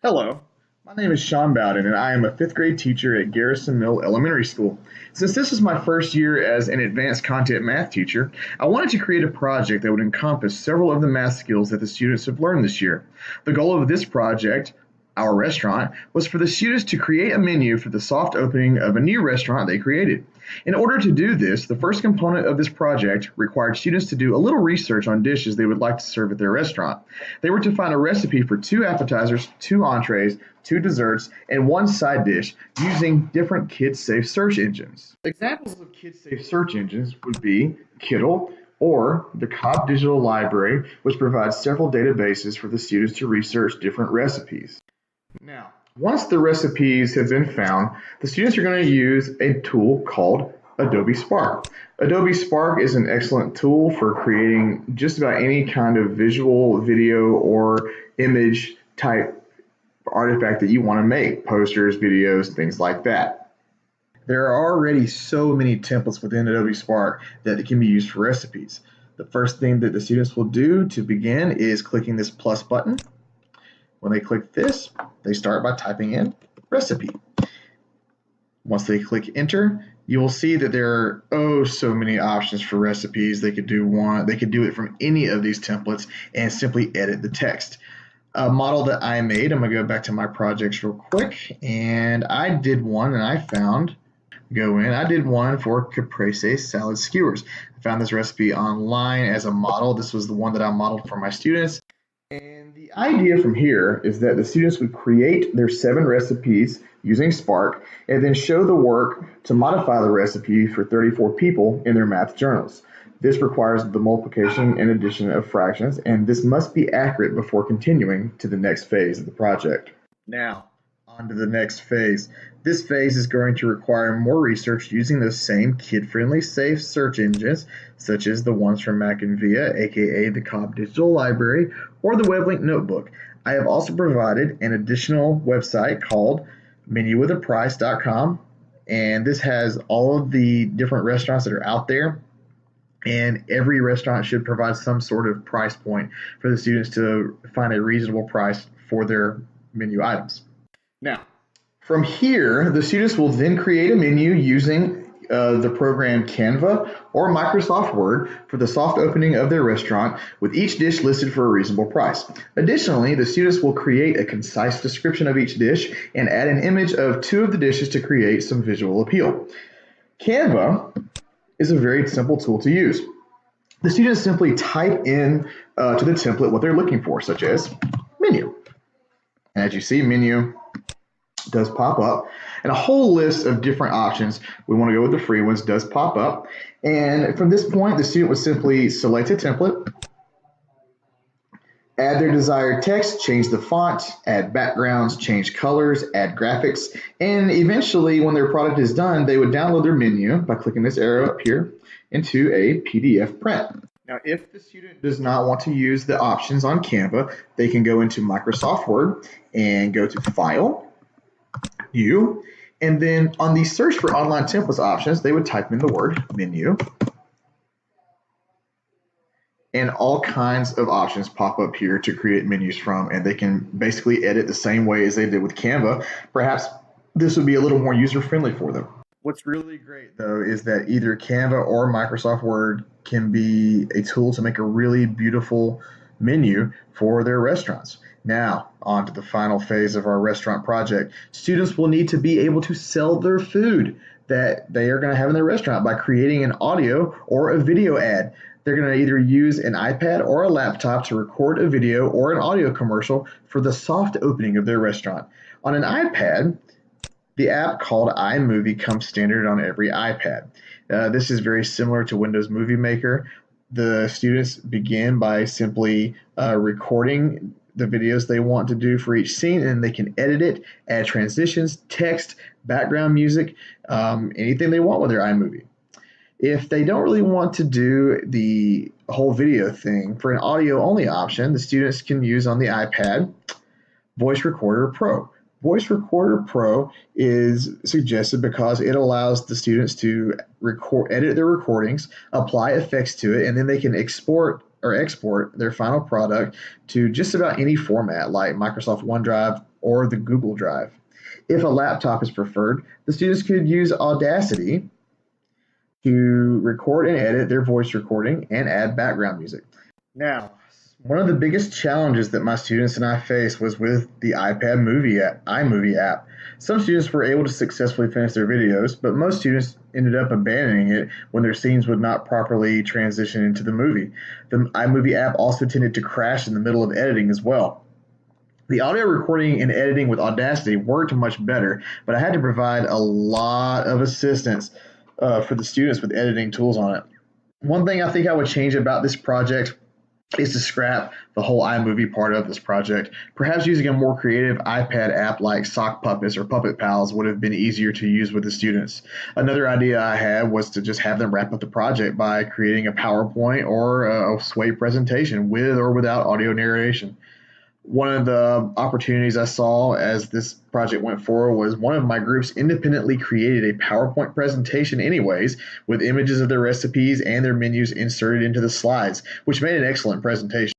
Hello, my name is Sean Bowden, and I am a fifth grade teacher at Garrison Mill Elementary School. Since this is my first year as an advanced content math teacher, I wanted to create a project that would encompass several of the math skills that the students have learned this year. The goal of this project, our restaurant, was for the students to create a menu for the soft opening of a new restaurant they created. In order to do this, the first component of this project required students to do a little research on dishes they would like to serve at their restaurant. They were to find a recipe for two appetizers, two entrees, two desserts, and one side dish using different kid-safe search engines. Examples of kid-safe search engines would be Kittle or the Cobb Digital Library, which provides several databases for the students to research different recipes. Now, once the recipes have been found, the students are going to use a tool called Adobe Spark. Adobe Spark is an excellent tool for creating just about any kind of visual, video, or image type artifact that you want to make, posters, videos, things like that. There are already so many templates within Adobe Spark that can be used for recipes. The first thing that the students will do to begin is clicking this plus button. When they click this, they start by typing in recipe. Once they click enter, you will see that there are so many options for recipes. They could do it from any of these templates and simply edit the text. A model that I made, I'm going to go back to my projects real quick, and I did one and I did one for caprese salad skewers. I found this recipe online as a model. This was the one that I modeled for my students. And the idea from here is that the students would create their 7 recipes using Spark and then show the work to modify the recipe for 34 people in their math journals. This requires the multiplication and addition of fractions, and this must be accurate before continuing to the next phase of the project. Now, on to the next phase. This phase is going to require more research using those same kid-friendly safe search engines, such as the ones from Mac and Via, aka the Cobb Digital Library, or the WebLink Notebook. I have also provided an additional website called menuwithaprice.com, and this has all of the different restaurants that are out there, and every restaurant should provide some sort of price point for the students to find a reasonable price for their menu items. Now, from here, the students will then create a menu using the program Canva or Microsoft Word for the soft opening of their restaurant, with each dish listed for a reasonable price. Additionally, the students will create a concise description of each dish and add an image of 2 of the dishes to create some visual appeal. Canva is a very simple tool to use. The students simply type in to the template what they're looking for, such as menu. And as you see, menu does pop up, and a whole list of different options. We want to go with the free ones does pop up, and from this point the student would simply select a template, add their desired text, change the font, add backgrounds, change colors, add graphics, and eventually when their product is done, they would download their menu by clicking this arrow up here into a PDF print. Now, if the student does not want to use the options on Canva, they can go into Microsoft Word and go to File, New, and then on the search for online templates options, they would type in the word menu, and all kinds of options pop up here to create menus from, and they can basically edit the same way as they did with Canva. Perhaps this would be a little more user-friendly for them. What's really great, though, is that either Canva or Microsoft Word can be a tool to make a really beautiful menu for their restaurants. Now, on to the final phase of our restaurant project. Students will need to be able to sell their food that they are going to have in their restaurant by creating an audio or a video ad. They're going to either use an iPad or a laptop to record a video or an audio commercial for the soft opening of their restaurant. On an iPad, the app called iMovie comes standard on every iPad. This is very similar to Windows Movie Maker. The students begin by simply recording the videos they want to do for each scene, and they can edit it, add transitions, text, background music, anything they want with their iMovie. If they don't really want to do the whole video thing, for an audio only option, the students can use on the iPad Voice Recorder Pro. Voice Recorder Pro is suggested because it allows the students to edit their recordings, apply effects to it, and then they can export their final product to just about any format like Microsoft OneDrive, or the Google Drive. If a laptop is preferred, the students could use Audacity to record and edit their voice recording and add background music. Now, one of the biggest challenges that my students and I faced was with the iMovie app. Some students were able to successfully finish their videos, but most students ended up abandoning it when their scenes would not properly transition into the movie. The iMovie app also tended to crash in the middle of editing as well. The audio recording and editing with Audacity worked much better, but I had to provide a lot of assistance for the students with editing tools on it. One thing I think I would change about this project is to scrap the whole iMovie part of this project. Perhaps using a more creative iPad app like Sock Puppets or Puppet Pals would have been easier to use with the students. Another idea I had was to just have them wrap up the project by creating a PowerPoint or a Sway presentation with or without audio narration. One of the opportunities I saw as this project went forward was one of my groups independently created a PowerPoint presentation anyways, with images of their recipes and their menus inserted into the slides, which made an excellent presentation.